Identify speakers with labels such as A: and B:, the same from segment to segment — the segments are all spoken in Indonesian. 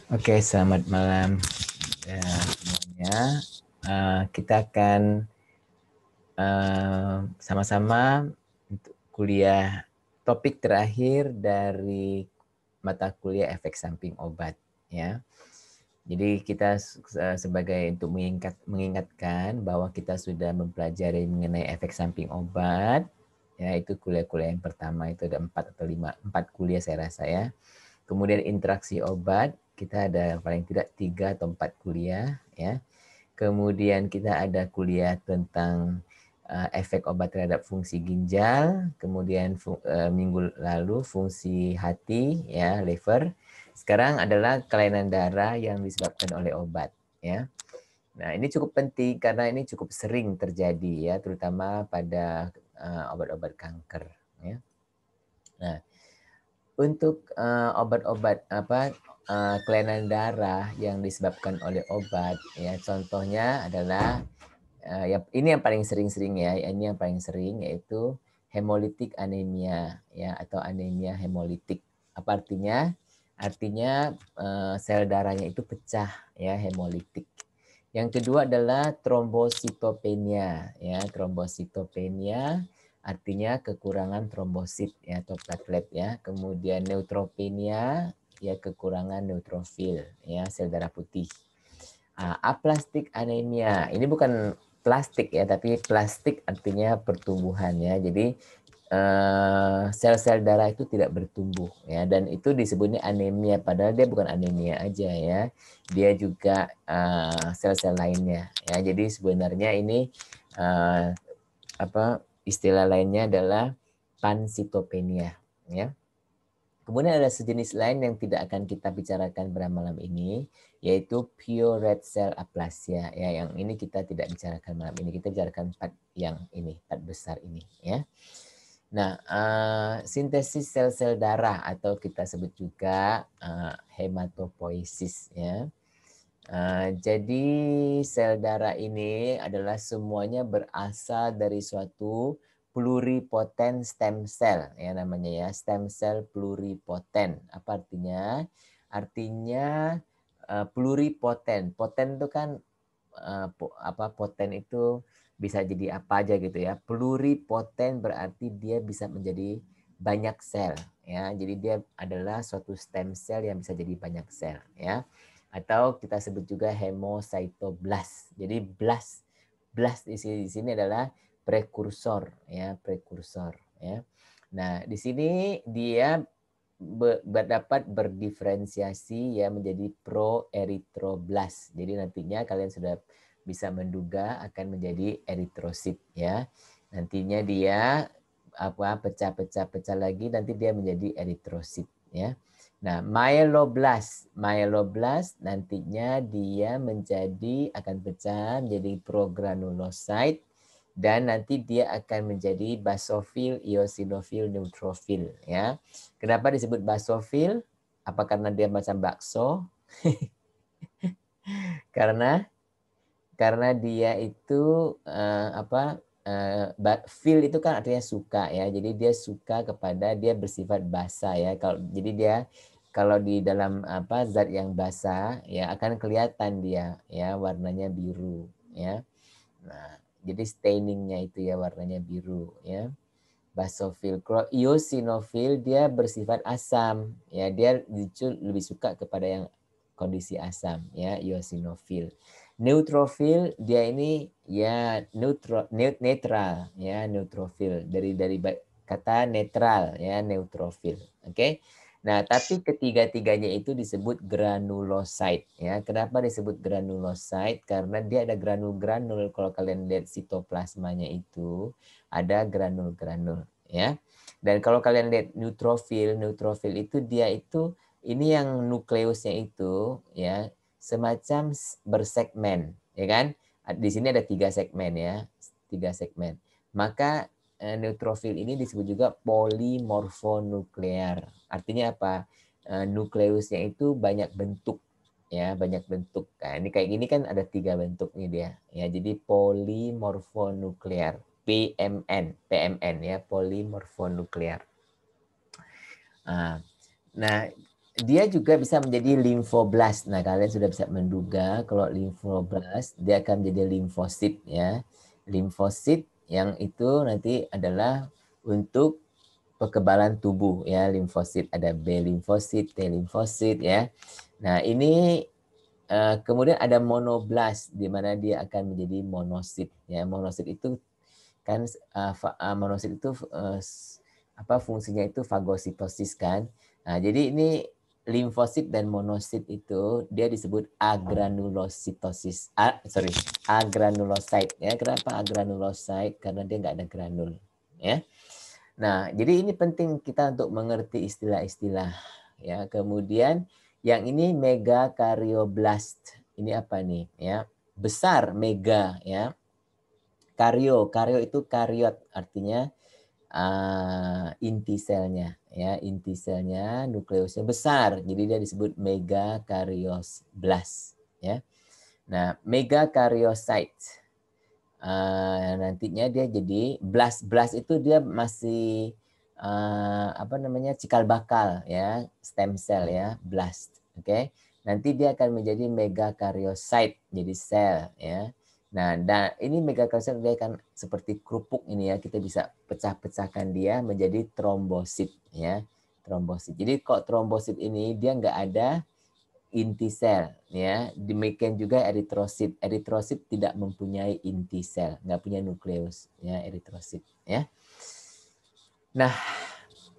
A: Oke, selamat malam semuanya. Kita akan sama-sama untuk kuliah topik terakhir dari mata kuliah efek samping obat, ya. Jadi kita sebagai untuk mengingatkan bahwa kita sudah mempelajari mengenai efek samping obat, ya itu kuliah-kuliah yang pertama itu ada 4 kuliah saya rasa ya. Kemudian interaksi obat, kita ada paling tidak 3 atau 4 kuliah ya. Kemudian kita ada kuliah tentang efek obat terhadap fungsi ginjal, kemudian minggu lalu fungsi hati ya, liver. Sekarang adalah kelainan darah yang disebabkan oleh obat ya. Nah, ini cukup penting karena ini cukup sering terjadi ya, terutama pada obat-obat kanker ya. Nah, untuk obat-obat kelainan darah yang disebabkan oleh obat, ya contohnya adalah ini yang paling sering-sering ya, ini yang paling sering yaitu hemolitik anemia ya atau anemia hemolitik. Apa artinya? Artinya sel darahnya itu pecah ya, hemolitik. Yang kedua adalah trombositopenia ya, trombositopenia artinya kekurangan trombosit ya atau platelet ya. Kemudian neutropenia ya kekurangan neutrofil ya sel darah putih. Aplastik anemia ini bukan plastik ya tapi plastik artinya pertumbuhan ya. Jadi sel-sel darah itu tidak bertumbuh ya dan itu disebutnya anemia padahal dia bukan anemia aja ya. Dia juga sel-sel lainnya ya. Jadi sebenarnya ini istilah lainnya adalah pansitopenia ya. Kemudian ada sejenis lain yang tidak akan kita bicarakan pada malam ini, yaitu pure red cell aplasia. Ya, yang ini kita tidak bicarakan malam ini. Kita bicarakan empat besar ini. Ya. Nah, sintesis sel-sel darah atau kita sebut juga hematopoiesis. Ya. Jadi sel darah ini adalah semuanya berasal dari suatu pluripotent stem cell ya namanya ya, stem cell pluripotent. Apa artinya? Artinya pluripotent. Potent itu kan poten itu bisa jadi apa aja gitu ya. Pluripotent berarti dia bisa menjadi banyak sel ya. Jadi dia adalah suatu stem cell yang bisa jadi banyak sel ya. Atau kita sebut juga hemocytoblast. Jadi blast di sini adalah prekursor ya, prekursor ya. Nah, di sini dia dapat berdiferensiasi ya menjadi proerythroblast. Jadi nantinya kalian sudah bisa menduga akan menjadi eritrosit ya. Nantinya dia pecah lagi nanti dia menjadi eritrosit ya. Nah, myeloblast nantinya dia akan pecah menjadi progranulocyte dan nanti dia akan menjadi basofil, eosinofil, neutrofil ya. Kenapa disebut basofil? Apa karena dia macam bakso? karena dia itu feel itu kan artinya suka ya. Jadi dia suka kepada dia bersifat basah ya. Kalau di dalam zat yang basah ya akan kelihatan dia ya warnanya biru ya. Nah, jadi stainingnya itu ya warnanya biru ya. Basofil. Kalau eosinofil dia bersifat asam ya, dia lebih suka kepada yang kondisi asam ya, eosinofil. Neutrofil dia ini ya netral ya, neutrofil dari kata netral ya, neutrofil. Oke. Nah, tapi ketiga-tiganya itu disebut granulocyte ya. Kenapa disebut granulocyte? Karena dia ada granul-granul. Kalau kalian lihat sitoplasmanya itu ada granul-granul ya. Dan kalau kalian lihat neutrofil itu dia itu ini yang nukleusnya itu ya semacam bersegmen ya kan. Di sini ada 3 segmen ya, 3 segmen. Maka neutrofil ini disebut juga polimorfonuklear. Artinya apa? Nukleusnya itu banyak bentuk ya, banyak bentuk. Nah, ini kayak gini kan ada 3 bentuk nih dia. Ya, jadi polimorfonuklear. PMN ya, polimorfonuklear. Nah, dia juga bisa menjadi limfoblast. Nah, kalian sudah bisa menduga kalau limfoblast dia akan menjadi limfosit ya. Limfosit yang itu nanti adalah untuk kekebalan tubuh ya, limfosit. Ada B limfosit, T limfosit ya. Nah, ini kemudian ada monoblast di mana dia akan menjadi monosit ya. Monosit itu kan monosit itu apa fungsinya itu fagositosis kan. Nah, jadi ini limfosit dan monosit itu dia disebut agranulositosis. Agranulocyte ya. Kenapa agranulocyte? Karena dia nggak ada granul ya. Nah, jadi ini penting kita untuk mengerti istilah-istilah ya. Kemudian yang ini megakaryoblast. Ini apa nih ya? Besar mega ya. Karyo itu karyot artinya inti selnya ya, inti selnya nukleusnya besar. Jadi dia disebut megakaryoblast ya. Nah, megakaryocyte nantinya dia jadi blast itu dia masih apa namanya cikal bakal ya, stem cell ya, blast. Oke. Nanti dia akan menjadi megakaryocyte, jadi sel ya. Nah, dan ini megakaryocyte dia akan seperti kerupuk ini ya, kita bisa pecah-pecahkan dia menjadi trombosit ya. Trombosit. Jadi kok trombosit ini dia nggak ada inti sel ya. Demikian juga eritrosit. Eritrosit tidak mempunyai inti sel, nggak punya nukleus ya eritrosit ya. Nah,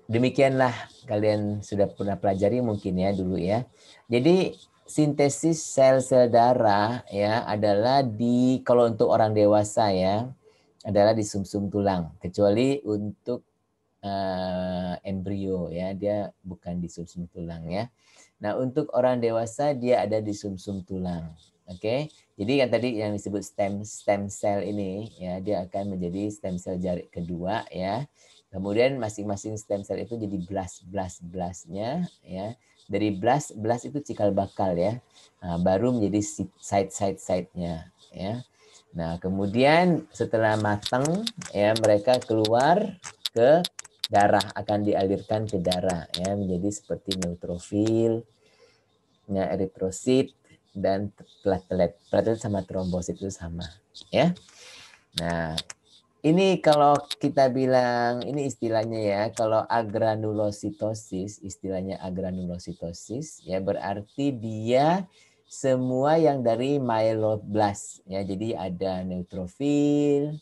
A: demikianlah kalian sudah pernah pelajari mungkin ya dulu ya. Jadi sintesis sel-sel darah ya adalah kalau untuk orang dewasa ya adalah di sumsum tulang, kecuali untuk embrio ya, dia bukan di sumsum tulang ya. Nah, untuk orang dewasa dia ada di sumsum tulang. Oke. Jadi yang tadi yang disebut stem cell ini ya, dia akan menjadi stem cell jarik kedua ya. Kemudian masing-masing stem cell itu jadi blast-nya ya. Dari blast itu cikal bakal ya. Nah, baru menjadi site-nya ya. Nah, kemudian setelah matang ya mereka keluar ke darah, akan dialirkan ke darah ya menjadi seperti neutrofil, ya, eritrosit dan platelet. Platelet sama trombosit itu sama ya. Nah, ini kalau kita bilang, ini istilahnya ya, kalau agranulositosis, istilahnya agranulositosis, ya berarti dia semua yang dari myeloblast. Ya, jadi ada neutrofil.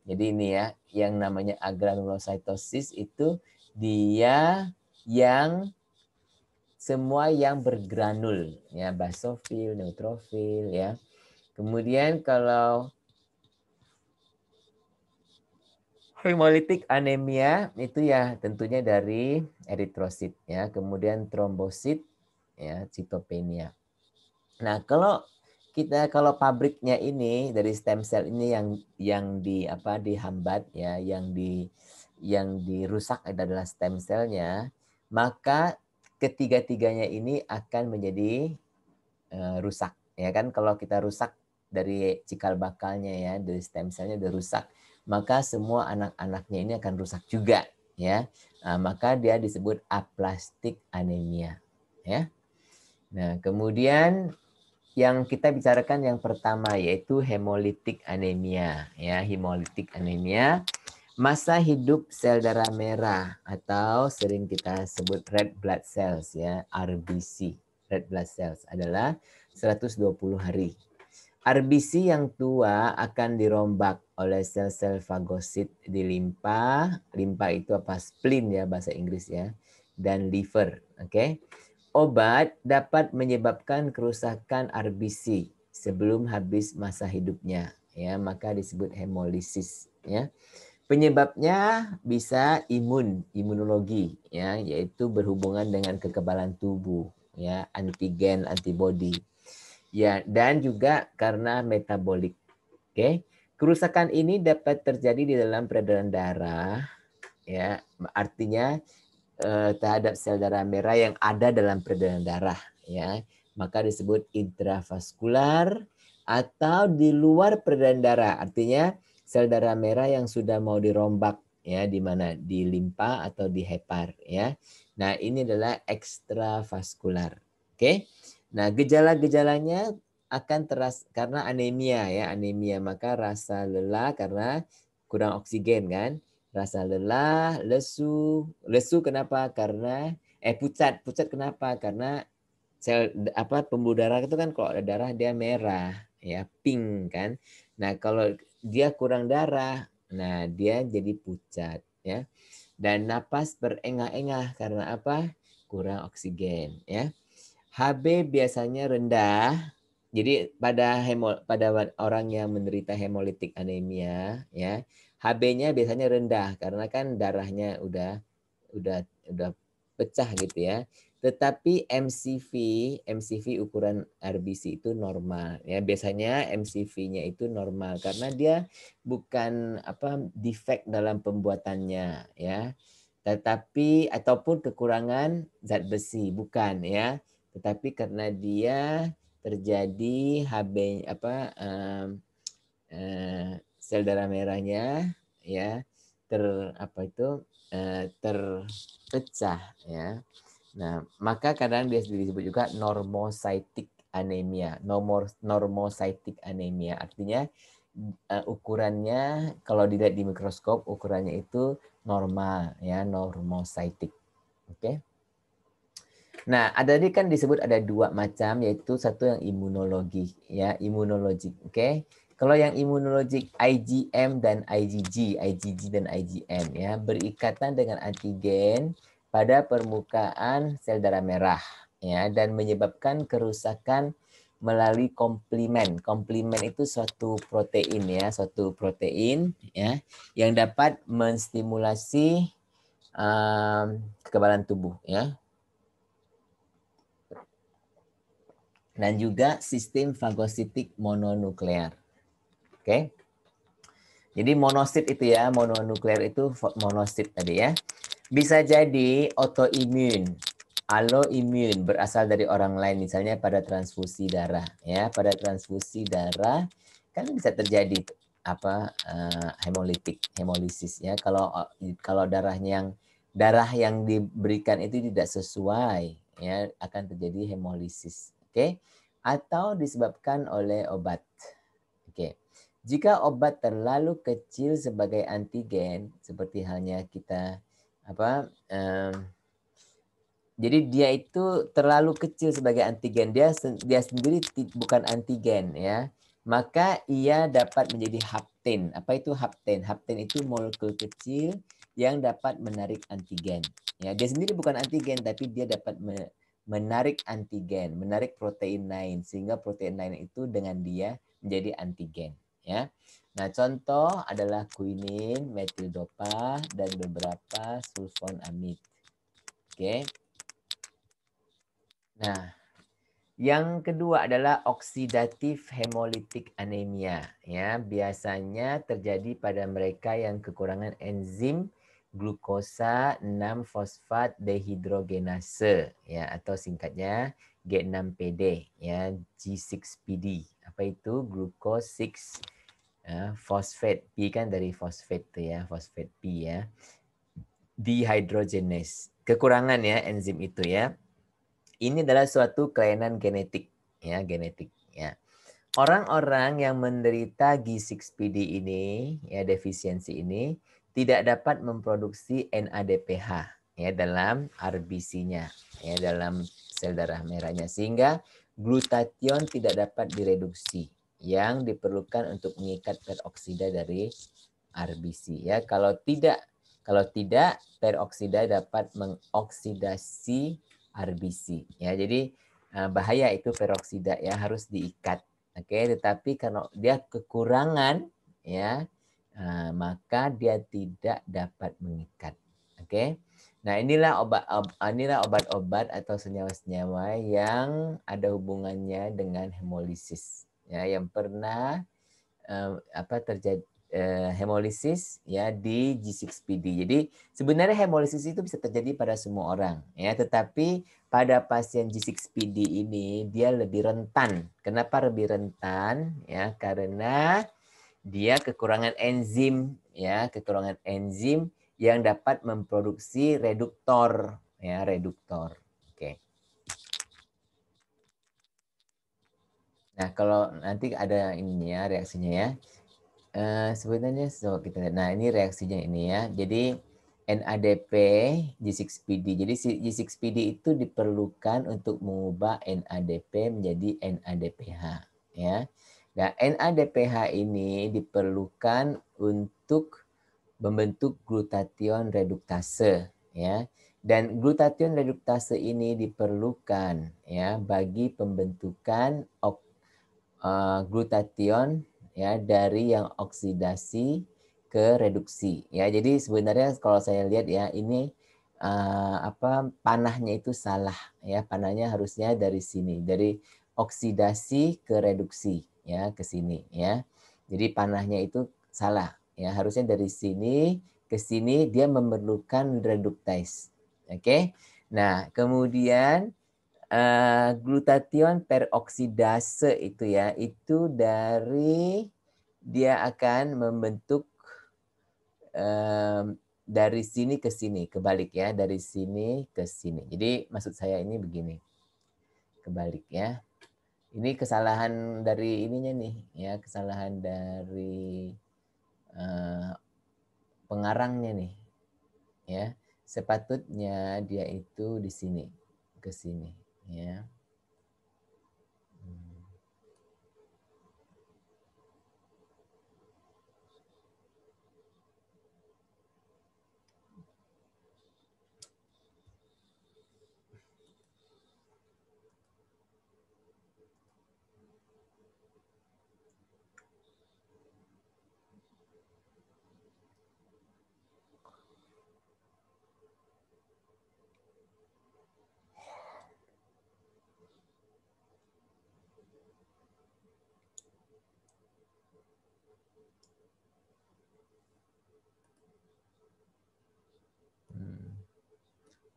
A: Jadi ini ya, yang namanya agranulositosis itu dia yang semua yang bergranul, ya basofil, neutrofil, ya. Kemudian kalau hemolytic anemia itu ya tentunya dari eritrosit ya, kemudian trombosit ya, sitopenia. Nah, kalau pabriknya ini dari stem cell ini yang dihambat ya, yang dirusak adalah stem cellnya, maka ketiga-tiganya ini akan menjadi rusak ya kan. Kalau kita rusak dari cikal bakalnya ya, dari stem cellnya udah rusak, maka semua anak-anaknya ini akan rusak juga ya. Maka dia disebut aplastik anemia ya. Nah, kemudian yang kita bicarakan yang pertama yaitu hemolytic anemia ya. Hemolytic anemia, masa hidup sel darah merah atau sering kita sebut red blood cells ya, RBC. Red blood cells adalah 120 hari. RBC yang tua akan dirombak oleh sel-sel fagosit di limpa. Limpa itu apa? Spleen ya bahasa Inggris ya. Dan liver. Oke. Obat dapat menyebabkan kerusakan RBC sebelum habis masa hidupnya. Ya, maka disebut hemolisis ya. Penyebabnya bisa imunologi ya, yaitu berhubungan dengan kekebalan tubuh ya, antigen, antibodi. Ya, dan juga karena metabolik. Oke. Kerusakan ini dapat terjadi di dalam peredaran darah ya, artinya terhadap sel darah merah yang ada dalam peredaran darah ya. Maka disebut intravaskular atau di luar peredaran darah. Artinya sel darah merah yang sudah mau dirombak ya, di mana di limpa atau di hepar ya. Nah, ini adalah ekstravaskular. Oke. Nah, gejala-gejalanya akan karena anemia ya, anemia, maka rasa lelah karena kurang oksigen kan. Rasa lelah, lesu. Lesu kenapa? Karena pucat. Pucat kenapa? Karena sel pembuluh darah itu kan kalau ada darah dia merah ya, pink kan. Nah, kalau dia kurang darah, nah dia jadi pucat ya. Dan napas berengah-engah karena apa? Kurang oksigen ya. HB biasanya rendah. Jadi pada orang yang menderita hemolitik anemia ya, HB-nya biasanya rendah karena kan darahnya udah pecah gitu ya. Tetapi MCV ukuran RBC itu normal ya. Biasanya MCV-nya itu normal karena dia bukan defect dalam pembuatannya ya. Tetapi ataupun kekurangan zat besi, bukan ya. Tetapi karena dia terjadi sel darah merahnya ya terpecah ya. Nah, maka kadang dia disebut juga normocytic anemia. Normocytic anemia artinya ukurannya kalau dilihat di mikroskop ukurannya itu normal ya, normocytic. Oke. Nah, tadi kan disebut ada dua macam, yaitu satu yang imunologi ya, imunologik. Oke. Kalau yang imunologik IgM dan IgG dan IgM ya, berikatan dengan antigen pada permukaan sel darah merah ya, dan menyebabkan kerusakan melalui komplement. Komplement itu suatu protein ya, yang dapat menstimulasi kekebalan tubuh ya. Dan juga sistem fagositik mononuklear. Oke. Jadi monosit itu ya, mononuklear itu monosit tadi ya. Bisa jadi autoimun, alloimun berasal dari orang lain, misalnya pada transfusi darah ya. Pada transfusi darah kan bisa terjadi hemolisis ya. Kalau darah yang diberikan itu tidak sesuai ya, akan terjadi hemolisis. Oke. Atau disebabkan oleh obat. Oke. Jika obat terlalu kecil sebagai antigen, seperti halnya kita jadi dia itu terlalu kecil sebagai antigen, dia sendiri bukan antigen ya. Maka ia dapat menjadi hapten. Apa itu hapten? Hapten itu molekul kecil yang dapat menarik antigen. Ya, dia sendiri bukan antigen, tapi dia dapat menarik antigen, menarik protein lain, sehingga protein lain itu dengan dia menjadi antigen. Ya. Nah, contoh adalah quinin, metildopa, dan beberapa sulfonamid. Oke. Nah, yang kedua adalah oksidatif hemolitik anemia. Ya, biasanya terjadi pada mereka yang kekurangan enzim glukosa 6-fosfat dehidrogenase ya, atau singkatnya G6PD ya, G6PD. Apa itu? Glucose 6 phosphate. P kan dari fosfat tuh ya, fosfat P ya. Dehydrogenase. Kekurangan ya enzim itu ya. Ini adalah suatu kelainan genetik ya, Orang-orang yang menderita G6PD ini ya, defisiensi ini tidak dapat memproduksi NADPH ya dalam RBC-nya ya, dalam sel darah merahnya, sehingga glutathione tidak dapat direduksi yang diperlukan untuk mengikat peroksida dari RBC ya. Kalau tidak peroksida dapat mengoksidasi RBC ya. Jadi bahaya itu peroksida ya, harus diikat. Oke, tetapi karena dia kekurangan ya, maka dia tidak dapat mengikat. Oke. Nah, inilah obat-obat atau senyawa-senyawa yang ada hubungannya dengan hemolisis ya, yang pernah terjadi hemolisis ya di G6PD. Jadi sebenarnya hemolisis itu bisa terjadi pada semua orang ya, tetapi pada pasien G6PD ini dia lebih rentan. Kenapa lebih rentan? Ya, karena dia kekurangan enzim ya, yang dapat memproduksi reduktor ya, reduktor. Oke. Nah, kalau nanti ada ininya reaksinya ya. Sebenarnya so kita lihat. Nah, ini reaksinya ini ya. Jadi NADP G6PD. Jadi si G6PD itu diperlukan untuk mengubah NADP menjadi NADPH ya. Nah, NADPH ini diperlukan untuk membentuk glutathione reduktase ya. Dan glutathione reduktase ini diperlukan ya bagi pembentukan glutathione ya dari yang oksidasi ke reduksi ya. Jadi sebenarnya kalau saya lihat ya ini panahnya itu salah ya. Panahnya harusnya dari sini, dari oksidasi ke reduksi ya ke sini ya. Jadi panahnya itu salah ya. Harusnya dari sini ke sini dia memerlukan reduktase. Oke. Nah, kemudian glutathione peroksidase itu ya, itu dari dia akan membentuk dari sini ke sini, kebalik ya, dari sini ke sini. Jadi maksud saya ini begini, kebalik ya. Ini kesalahan dari ininya nih, ya kesalahan dari pengarangnya nih, ya. Sepatutnya dia itu di sini, ke sini, ya.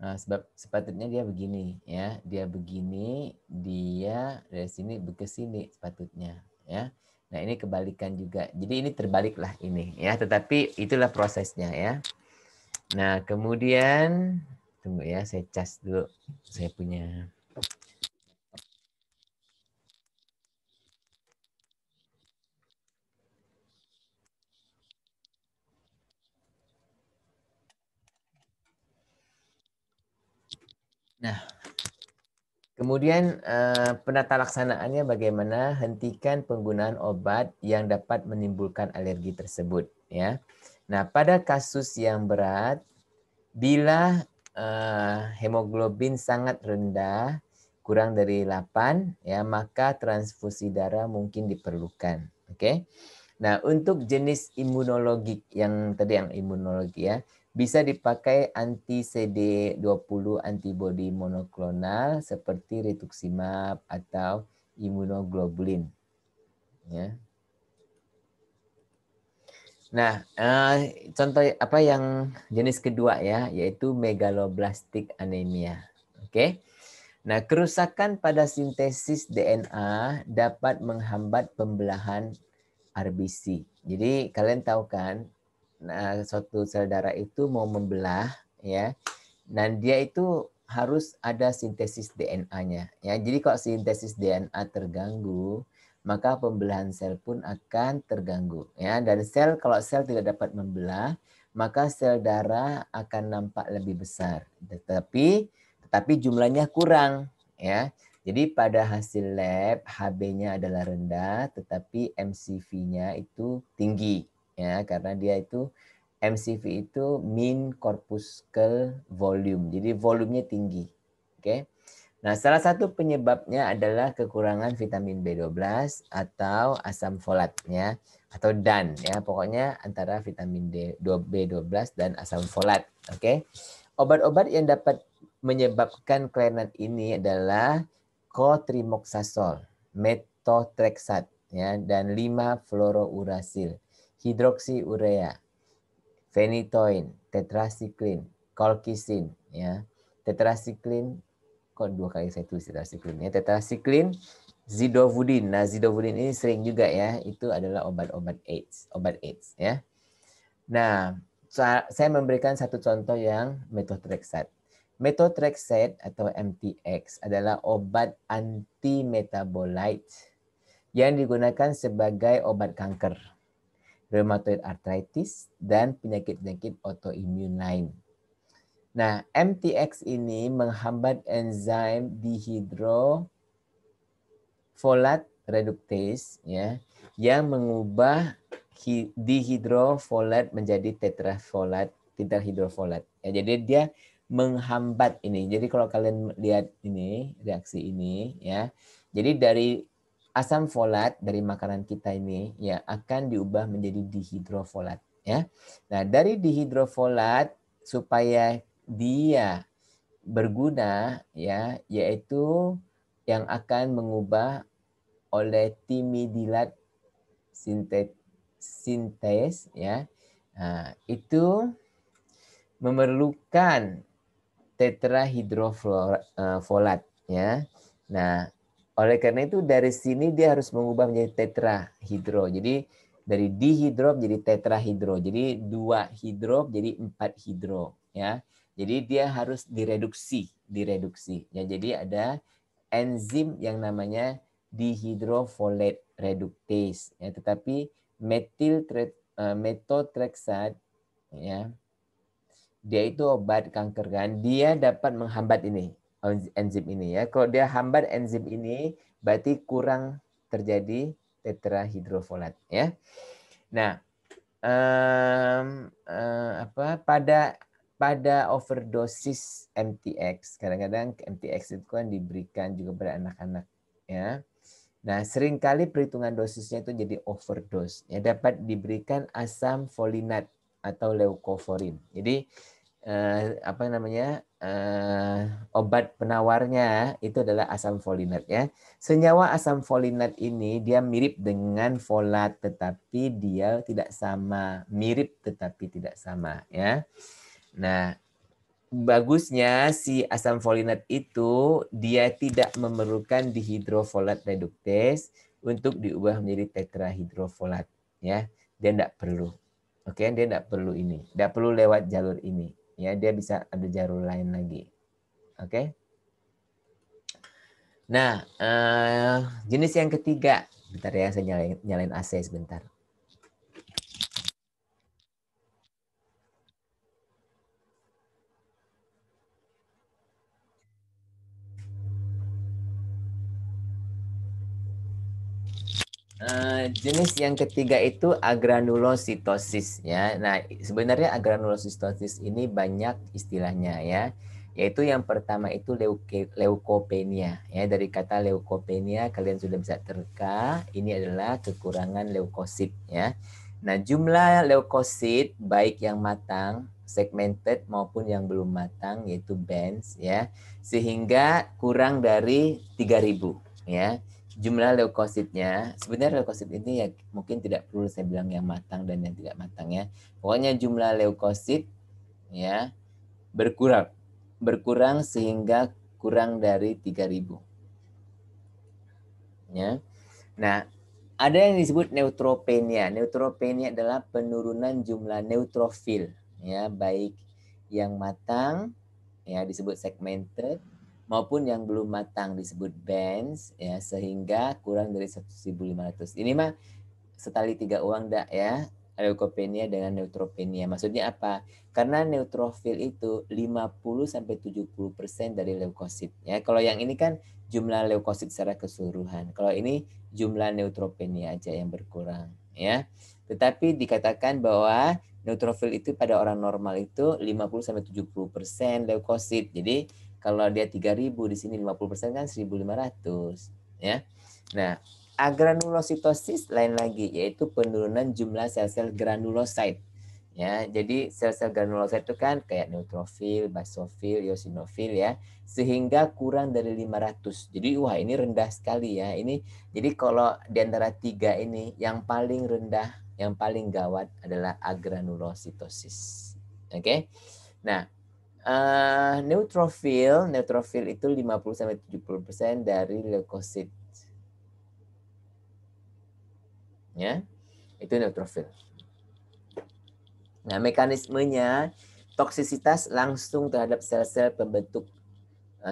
A: Nah, sebab sepatutnya dia begini ya, dia begini, dia dari sini ke sini sepatutnya ya. Nah, ini kebalikan juga. Jadi ini terbalik lah ini ya, tetapi itulah prosesnya ya. Nah, kemudian tunggu ya, saya cas dulu saya punya. Nah, kemudian penata laksanaannya bagaimana? Hentikan penggunaan obat yang dapat menimbulkan alergi tersebut ya. Nah, pada kasus yang berat, bila hemoglobin sangat rendah, kurang dari 8 ya, maka transfusi darah mungkin diperlukan. Oke. Nah, untuk jenis imunologik yang tadi yang imunologi ya, bisa dipakai anti CD20 antibody monoklonal seperti rituximab atau imunoglobulin. Ya. Nah, contoh apa yang jenis kedua ya, yaitu megaloblastik anemia. Oke. Nah, kerusakan pada sintesis DNA dapat menghambat pembelahan RBC. Jadi kalian tahu kan, nah, suatu sel darah itu mau membelah ya, dan dia itu harus ada sintesis DNA-nya ya. Jadi kalau sintesis DNA terganggu, maka pembelahan sel pun akan terganggu ya. Dan sel kalau sel tidak dapat membelah, maka sel darah akan nampak lebih besar. Tetapi jumlahnya kurang ya. Jadi pada hasil lab Hb-nya adalah rendah tetapi MCV-nya itu tinggi ya, karena dia itu MCV itu mean corpuscle volume. Jadi volumenya tinggi. Oke. Nah, salah satu penyebabnya adalah kekurangan vitamin B12 atau asam folat ya, atau DAN ya. Pokoknya antara vitamin B12 dan asam folat. Oke. Obat-obat yang dapat menyebabkan kelainan ini adalah cotrimoxazole, methotrexate ya, dan 5-fluorouracil, hidroksiurea, phenytoin, tetrasiklin, colchicine ya. Tetrasiklin kok dua kali saya tulis tetrasiklin ya. Tetrasiklin, zidovudin. Nah, zidovudin ini sering juga ya, itu adalah obat-obat AIDS, obat AIDS ya. Nah, saya memberikan satu contoh yang methotrexate. Methotrexate atau MTX adalah obat anti metabolite yang digunakan sebagai obat kanker, rheumatoid arthritis, dan penyakit-penyakit autoimun lain. Nah, MTX ini menghambat enzim dihidrofolat reduktase ya, yang mengubah dihidrofolat menjadi tetrahidrofolat. Ya, jadi dia menghambat ini. Jadi kalau kalian lihat ini reaksi ini ya. Jadi dari asam folat dari makanan kita ini ya akan diubah menjadi dihidrofolat ya. Nah, dari dihidrofolat supaya dia berguna ya, yaitu yang akan mengubah oleh timidilat sintes ya. Nah, itu memerlukan tetrahidrofolat ya. Nah, oleh karena itu dari sini dia harus mengubah menjadi tetrahidro. Jadi dari dihidro menjadi tetrahidro. Jadi 2 hidro jadi 4 hidro ya. Jadi dia harus direduksi. Ya, jadi ada enzim yang namanya dihidrofolate reduktase ya, tetapi methotrexate ya, dia itu obat kanker kan, dia dapat menghambat ini enzim ini ya. Kalau dia hambat enzim ini berarti kurang terjadi tetrahidrofolat ya. Nah, pada overdosis MTX, kadang-kadang MTX itu kan diberikan juga pada anak-anak ya. Nah, seringkali perhitungan dosisnya itu jadi overdose. Ya, dapat diberikan asam folinat atau leukovorin. Jadi obat penawarnya itu adalah asam folinat ya. Senyawa asam folinat ini dia mirip dengan folat tetapi dia tidak sama, mirip tetapi tidak sama ya. Nah, bagusnya si asam folinat itu dia tidak memerlukan dihidrofolat reduktase untuk diubah menjadi tetrahidrofolat ya. Dia tidak perlu. Oke, dia tidak perlu ini. Tidak perlu lewat jalur ini. Ya, dia bisa ada jalur lain lagi. Oke. Nah, jenis yang ketiga. Bentar ya, saya nyalain AC sebentar. Jenis yang ketiga itu agranulositosis ya. Nah, sebenarnya agranulositosis ini banyak istilahnya ya. Yaitu yang pertama itu leukopenia ya. Dari kata leukopenia kalian sudah bisa terka, ini adalah kekurangan leukosit ya. Nah, jumlah leukosit baik yang matang, segmented maupun yang belum matang yaitu bands ya, sehingga kurang dari 3000 ya. Jumlah leukositnya, sebenarnya leukosit ini ya mungkin tidak perlu saya bilang yang matang dan yang tidak matang ya. Pokoknya jumlah leukosit ya berkurang sehingga kurang dari 3000 ya. Nah, ada yang disebut neutropenia. Neutropenia adalah penurunan jumlah neutrofil ya, baik yang matang ya disebut segmented maupun yang belum matang disebut bands ya, sehingga kurang dari 1.500. Ini mah setali 3 uang dak ya, leukopenia dengan neutropenia. Maksudnya apa? Karena neutrofil itu 50-70% dari leukosit ya. Kalau yang ini kan jumlah leukosit secara keseluruhan. Kalau ini jumlah neutropenia aja yang berkurang ya. Tetapi dikatakan bahwa neutrofil itu pada orang normal itu 50-70% leukosit. Jadi kalau dia 3000 di sini 50% kan 1500 ya. Nah, agranulositosis lain lagi, yaitu penurunan jumlah sel-sel granulosit. Ya, jadi sel-sel granulosit itu kan kayak neutrofil, basofil, eosinofil ya, sehingga kurang dari 500. Jadi wah ini rendah sekali ya. Ini jadi kalau di antara 3 ini yang paling rendah, yang paling gawat adalah agranulositosis. Oke. Nah, neutrofil itu 50-70% dari leukosit. Ya, itu neutrofil. Nah, mekanismenya toksisitas langsung terhadap sel-sel pembentuk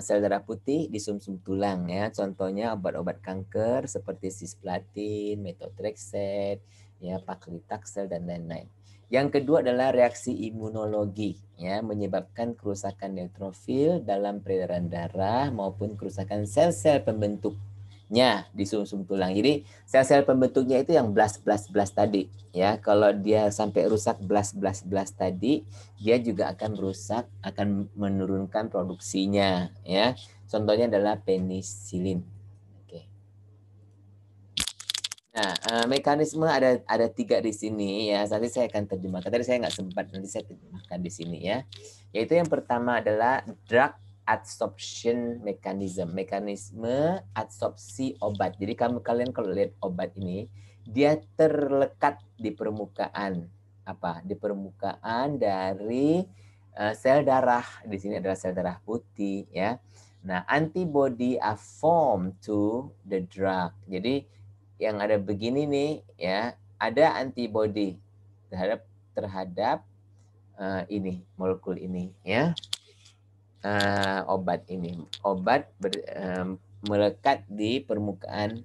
A: sel darah putih di sumsum tulang ya. Contohnya obat-obat kanker seperti cisplatin, methotrexate, ya paclitaxel dan lain-lain. Yang kedua adalah reaksi imunologi ya, menyebabkan kerusakan neutrofil dalam peredaran darah maupun kerusakan sel-sel pembentuknya di sumsum tulang. Jadi sel-sel pembentuknya itu yang blast tadi ya. Kalau dia sampai rusak blast tadi, dia juga akan rusak, akan menurunkan produksinya ya. Contohnya adalah penisilin. Oke. Nah, mekanisme ada 3 di sini ya. Nanti saya akan terjemahkan. Tadi saya nggak sempat, nanti saya terjemahkan di sini ya. Yaitu yang pertama adalah drug adsorption mechanism, mekanisme adsorpsi obat. Jadi kalian kalau lihat obat ini, dia terlekat di permukaan apa? Di permukaan dari sel darah. Di sini adalah sel darah putih ya. Nah, antibody are formed to the drug. Jadi yang ada begini nih ya, ada antibody terhadap ini molekul ini ya, obat ini, melekat di permukaan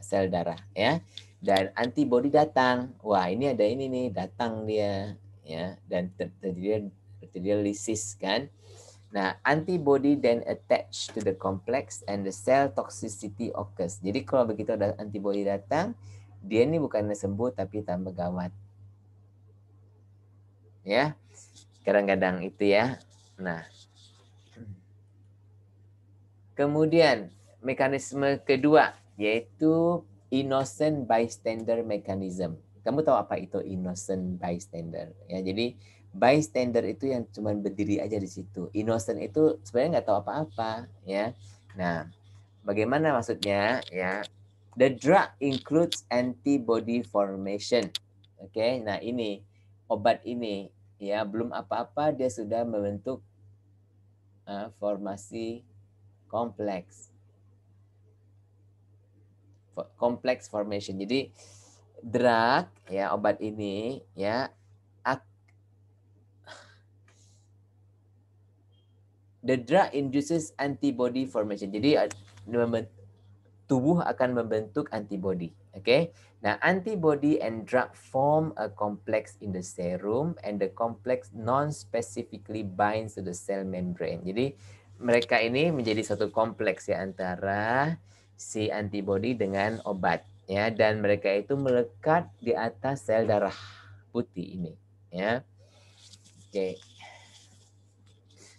A: sel darah ya, dan antibody datang, wah ini ada ini nih, datang dia ya, dan terjadi lysis kan. Nah, antibody then attach to the complex and the cell toxicity occurs. Jadi kalau begitu ada antibody datang, dia ini bukannya sembuh tapi tambah gawat. Ya, kadang-kadang itu ya. Nah, kemudian mekanisme kedua yaitu innocent bystander mechanism. Kamu tahu apa itu innocent bystander? Ya, jadi bystander itu yang cuma berdiri aja di situ. Innocent itu sebenarnya nggak tahu apa-apa, ya. Nah, bagaimana maksudnya? Ya, the drug includes antibody formation. Oke, nah ini obat ini ya belum apa-apa dia sudah membentuk formasi kompleks. Complex formation. Jadi drug ya obat ini ya the drug induces antibody formation. Jadi tubuh akan membentuk antibody. Okay. Nah, antibody and drug form a complex in the serum and the complex non-specifically binds to the cell membrane. Jadi mereka ini menjadi satu kompleks ya antara si antibody dengan obat ya, dan mereka itu melekat di atas sel darah putih ini ya. Oke.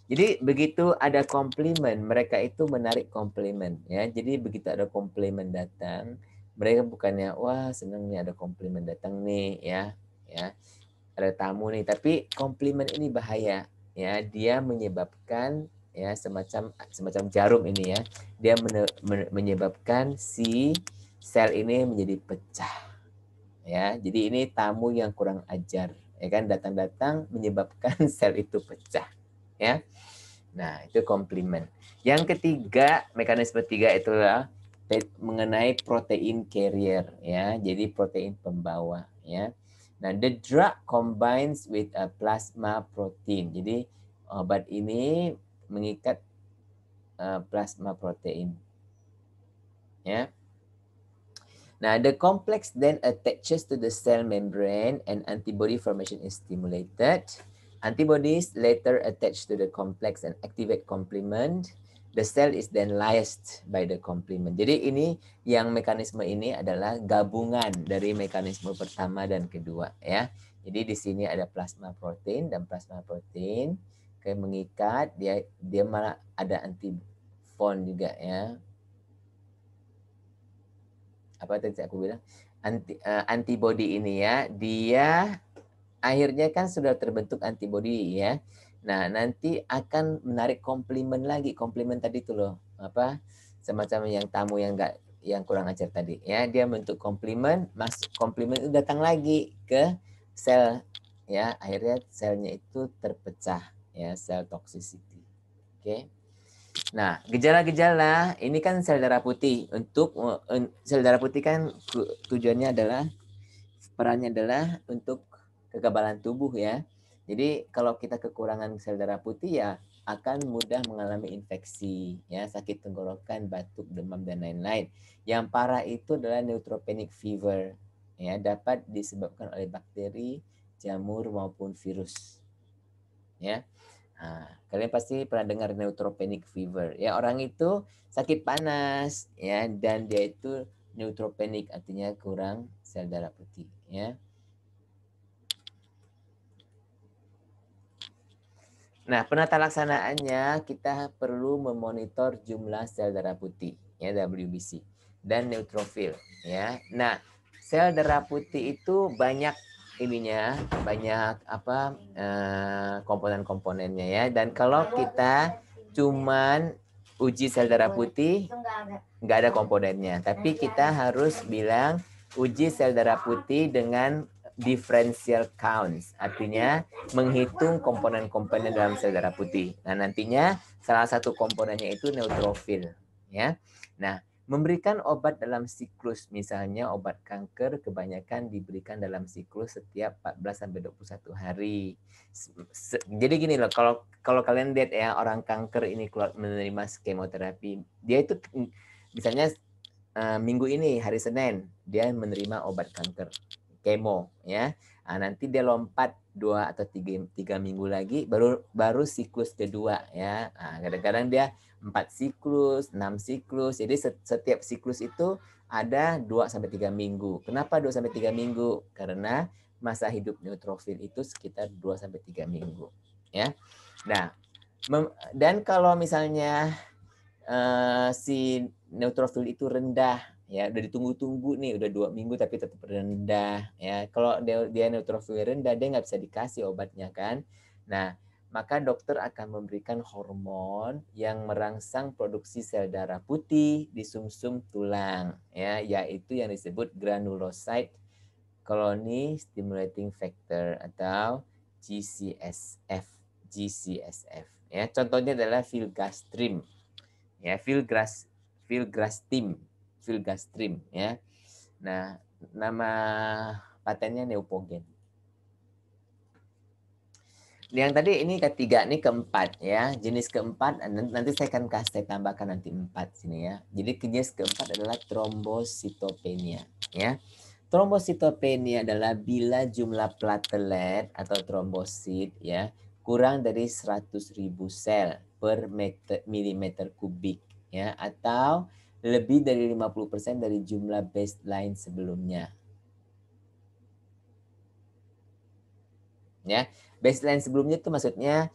A: Jadi begitu ada komplimen, mereka itu menarik komplimen ya. Jadi begitu ada komplimen datang, mereka bukannya wah senang nih ada komplimen datang nih ya, ya. Ada tamu nih, tapi komplimen ini bahaya ya. Dia menyebabkan ya semacam jarum ini ya. Dia menyebabkan si sel ini menjadi pecah. Ya, jadi ini tamu yang kurang ajar, ya kan, datang-datang menyebabkan sel itu pecah, ya. Nah, itu komplimen. Yang ketiga, mekanisme ketiga itulah mengenai protein carrier ya. Jadi protein pembawa ya. Nah, the drug combines with a plasma protein. Jadi obat ini mengikat plasma protein. Ya. Nah, the complex then attaches to the cell membrane and antibody formation is stimulated. Antibodies later attach to the complex and activate complement. The cell is then lyased by the complement. Jadi ini yang mekanisme ini adalah gabungan dari mekanisme pertama dan kedua ya. Jadi di sini ada plasma protein dan plasma protein kayak mengikat, dia malah ada antifon juga ya. Apa tadi aku bilang? Antibody ini ya, dia akhirnya kan sudah terbentuk antibody ya. Nah, nanti akan menarik komplimen lagi. Komplimen tadi itu loh, apa? Semacam yang tamu yang kurang ajar tadi ya. Dia bentuk komplimen, komplimen itu datang lagi ke sel ya. Akhirnya selnya itu terpecah ya, sel toxicity. Oke. Nah, gejala-gejala ini kan sel darah putih. Untuk sel darah putih kan tujuannya adalah perannya adalah untuk kekebalan tubuh ya. Jadi kalau kita kekurangan sel darah putih ya akan mudah mengalami infeksi, ya, sakit tenggorokan, batuk, demam dan lain-lain. Yang parah itu adalah neutropenic fever, ya, dapat disebabkan oleh bakteri, jamur maupun virus, ya. Nah, kalian pasti pernah dengar neutropenic fever. Ya, orang itu sakit panas, ya, dan dia itu neutropenic, artinya kurang sel darah putih, ya. Nah, penata laksanaannya kita perlu memonitor jumlah sel darah putih, ya, WBC, dan neutrofil, ya. Nah, sel darah putih itu banyak ininya, banyak apa komponen-komponennya, ya. Dan kalau kita cuman uji sel darah putih, nggak ada komponennya. Tapi kita harus bilang uji sel darah putih dengan differential counts, artinya menghitung komponen-komponen dalam sel darah putih. Nah, nantinya salah satu komponennya itu neutrofil, ya. Nah, memberikan obat dalam siklus, misalnya obat kanker kebanyakan diberikan dalam siklus setiap 14 sampai 21 hari. Jadi gini loh, kalau kalian lihat ya, orang kanker ini keluar menerima kemoterapi, dia itu misalnya minggu ini hari Senin dia menerima obat kanker kemo, ya. Nah, nanti dia lompat 2 atau 3 minggu lagi baru siklus kedua, ya. Nah, kadang-kadang dia 4 siklus, 6 siklus. Jadi setiap siklus itu ada 2 sampai 3 minggu. Kenapa 2 sampai 3 minggu? Karena masa hidup neutrofil itu sekitar 2 sampai 3 minggu, ya. Nah, dan kalau misalnya si neutrofil itu rendah, ya, udah ditunggu-tunggu nih, udah 2 minggu tapi tetap rendah, ya. Kalau dia neutrofil rendah, dia nggak bisa dikasih obatnya kan. Nah, maka dokter akan memberikan hormon yang merangsang produksi sel darah putih di sumsum tulang, ya, yaitu yang disebut granulocyte colony stimulating factor atau GCSF. GCSF, ya. Contohnya adalah filgrastim, ya, filgrastim, ya. Nah, nama patennya Neupogen. Yang tadi ini ketiga, ini keempat, ya. Jenis keempat nanti saya akan tambahkan nanti 4 sini, ya. Jadi jenis keempat adalah trombositopenia, ya. Trombositopenia adalah bila jumlah platelet atau trombosit, ya, kurang dari 100.000 sel per milimeter kubik, ya, atau lebih dari 50% dari jumlah baseline sebelumnya. Ya, baseline sebelumnya itu maksudnya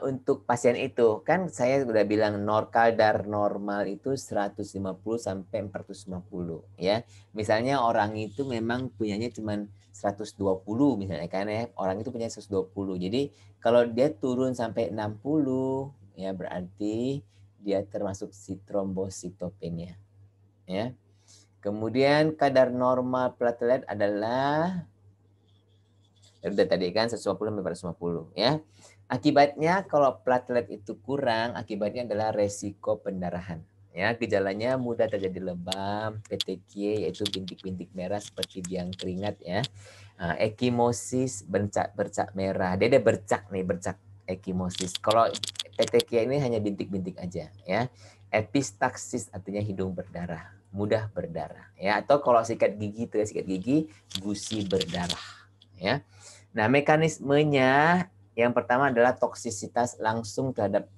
A: untuk pasien itu kan saya sudah bilang kadar normal itu 150 sampai 450, ya. Misalnya orang itu memang punyanya cuma 120 misalnya kan, ya. Orang itu punya 120. Jadi kalau dia turun sampai 60, ya berarti dia termasuk si trombositopenia, ya. Kemudian kadar normal platelet adalah udah tadi kan 150 sampai 450, ya. Akibatnya kalau platelet itu kurang, akibatnya adalah resiko pendarahan. Ya, gejalanya mudah terjadi lebam, petekia yaitu bintik-bintik merah seperti biang keringat, ya. Ekimosis, bercak merah. Dia ada bercak nih, bercak ekimosis. Kalau petekia ini hanya bintik-bintik aja, ya. Epistaksis artinya hidung berdarah, mudah berdarah, ya. Atau kalau sikat gigi, gusi berdarah, ya. Nah, mekanismenya yang pertama adalah toksisitas langsung terhadap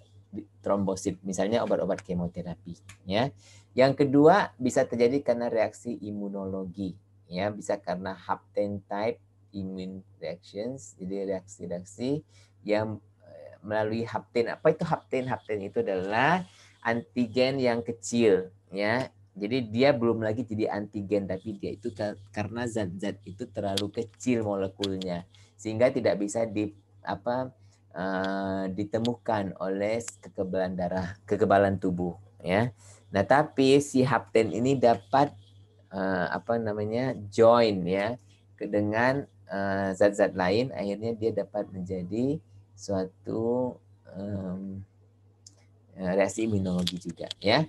A: trombosit, misalnya obat-obat kemoterapi, ya. Yang kedua bisa terjadi karena reaksi imunologi, ya, bisa karena hapten type immune reactions, jadi reaksi-reaksi yang melalui hapten. Apa itu hapten? Hapten itu adalah antigen yang kecil, ya. Jadi dia belum lagi jadi antigen, tapi dia itu karena zat-zat itu terlalu kecil molekulnya sehingga tidak bisa ditemukan oleh kekebalan tubuh, ya. Nah, tapi si hapten ini dapat join, ya, dengan zat-zat lain, akhirnya dia dapat menjadi suatu reaksi imunologi juga, ya.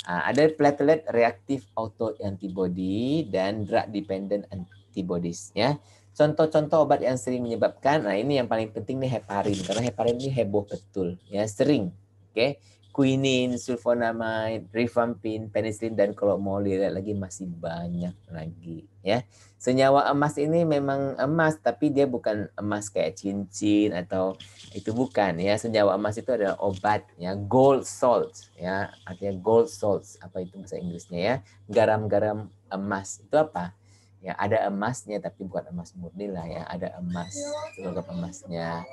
A: Ada platelet reactive autoantibody dan drug dependent antibodies, ya. Contoh-contoh obat yang sering menyebabkan, nah ini yang paling penting nih heparin, karena heparin ini heboh betul, ya sering, oke? Quinine, sulfonamide, rifampin, penicillin, dan kalau mau lihat lagi masih banyak lagi, ya. Senyawa emas ini memang emas, tapi dia bukan emas kayak cincin atau itu bukan, ya. Senyawa emas itu adalah obat, ya, gold salt, ya, artinya gold salts, apa itu bahasa Inggrisnya, ya, garam-garam emas. Itu apa? Ya, ada emasnya tapi bukan emas murni lah, ya, ada emas, logam emasnya.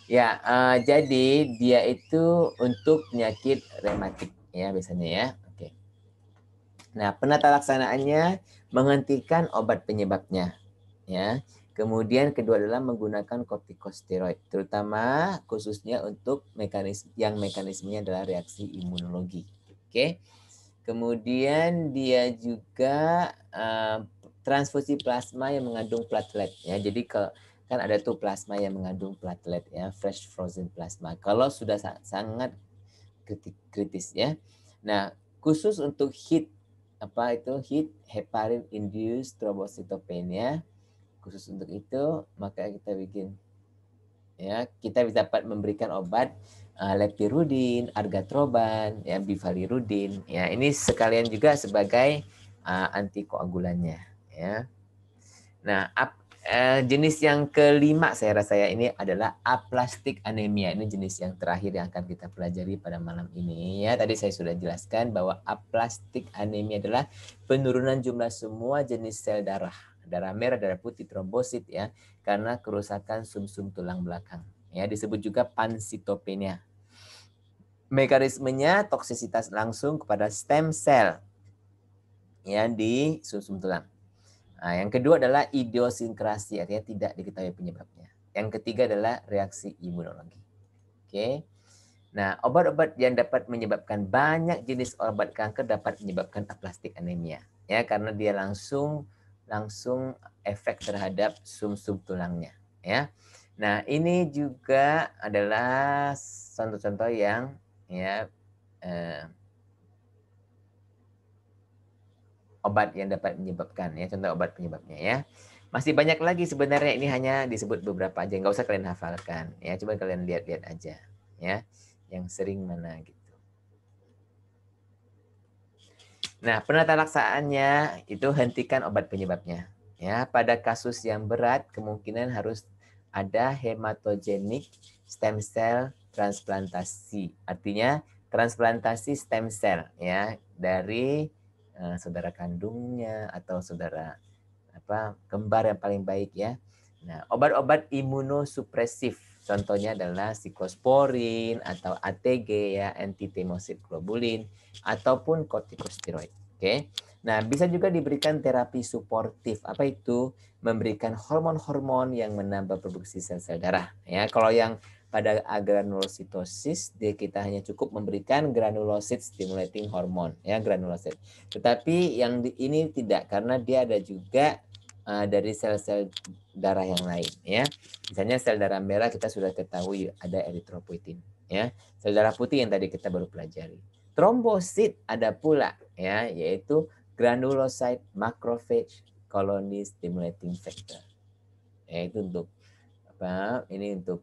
A: Ya, jadi dia itu untuk penyakit rematik, ya, biasanya, ya. Oke. Nah, penata laksanaannya menghentikan obat penyebabnya, ya. Kemudian kedua adalah menggunakan kortikosteroid, terutama khususnya untuk mekanismenya adalah reaksi imunologi. Oke. Kemudian dia juga transfusi plasma yang mengandung platelet, ya. Jadi kan ada tuh plasma yang mengandung platelet, ya, fresh frozen plasma. Kalau sudah sangat kritis, ya. Nah, khusus untuk HIT heparin induced thrombocytopenia, khusus untuk itu maka kita bikin, ya, kita dapat memberikan obat lepirudin, argatroban, ya, bivalirudin, ya, ini sekalian juga sebagai antikoagulannya, ya. Nah, jenis yang kelima saya rasa ya ini adalah aplastik anemia. Ini jenis yang terakhir yang akan kita pelajari pada malam ini, ya. Tadi saya sudah jelaskan bahwa aplastik anemia adalah penurunan jumlah semua jenis sel darah merah, darah putih, trombosit, ya, karena kerusakan sumsum tulang belakang. Ya, disebut juga pansitopenia. Mekanismenya toksisitas langsung kepada stem cell, ya, di sumsum tulang. Nah, yang kedua adalah idiosinkrasi, artinya tidak diketahui penyebabnya. Yang ketiga adalah reaksi imunologi. Oke. Nah, obat-obat yang dapat menyebabkan banyak jenis obat kanker dapat menyebabkan aplastik anemia, ya, karena dia langsung efek terhadap sumsum tulangnya, ya. Nah, ini juga adalah contoh-contoh yang, ya, obat yang dapat menyebabkan, ya, contoh obat penyebabnya, ya. Masih banyak lagi sebenarnya, ini hanya disebut beberapa aja, nggak usah kalian hafalkan, ya, coba kalian lihat-lihat aja, ya, yang sering mana gitu. Nah, penata laksanaannya itu hentikan obat penyebabnya, ya. Pada kasus yang berat kemungkinan harus ada hematogenik stem cell transplantasi, artinya transplantasi stem cell, ya, dari saudara kandungnya atau saudara kembar yang paling baik, ya. Nah, obat-obat imunosupresif contohnya adalah siklosporin atau ATG, ya, antitemosid globulin, ataupun kortikosteroid. Oke. Nah, bisa juga diberikan terapi suportif. Apa itu? Memberikan hormon-hormon yang menambah produksi sel-sel darah. Ya, kalau yang pada agranulositosis, kita hanya cukup memberikan granulocyte stimulating hormone, ya, granulocyte. Tetapi yang ini tidak, karena dia ada juga dari sel-sel darah yang lain, ya. Misalnya sel darah merah kita sudah ketahui ada eritropoietin, ya. Sel darah putih yang tadi kita baru pelajari. Trombosit ada pula, ya, yaitu granulocyte macrophage colony stimulating factor. Ya, itu untuk apa? Ini untuk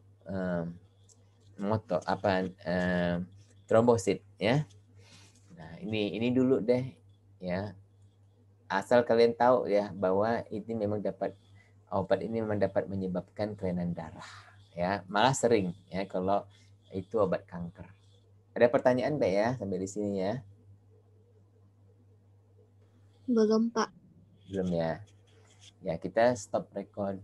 A: trombosit, ya. Nah, ini dulu deh, ya. Asal kalian tahu, ya, bahwa ini memang obat ini memang dapat menyebabkan kelainan darah, ya. Malah sering, ya, kalau itu obat kanker. Ada pertanyaan Mbak, ya, sampai di sini, ya?
B: Belum, Pak.
A: Belum, ya? Ya, kita stop record